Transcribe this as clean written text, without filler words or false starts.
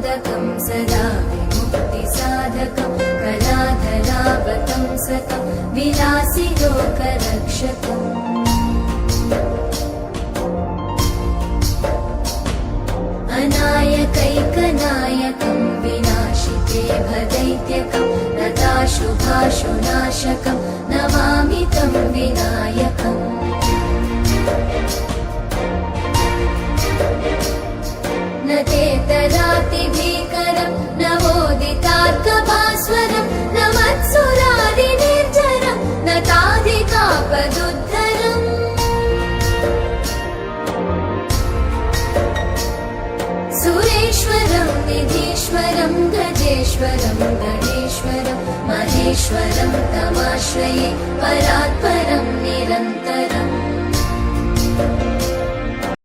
मोदकं सदा विमुक्तिसाधकं कलाधरावतंसकं विलासि लोकरक्षकम् अनायकैकनायकं विनाशिते भदैत्यकं रताशुभाशुनाशकं नमामि तं विनायकम् न चेतरातिभीकरं नवोदितार्कभास्वरं न मत्सुरादिनिर्झरं न ताधिकापदुद्धरम् सुरेश्वरं निधीश्वरं गजेश्वरं गणेश्वरं महेश्वरं तमाश्रये परात्परं निरन्तरम्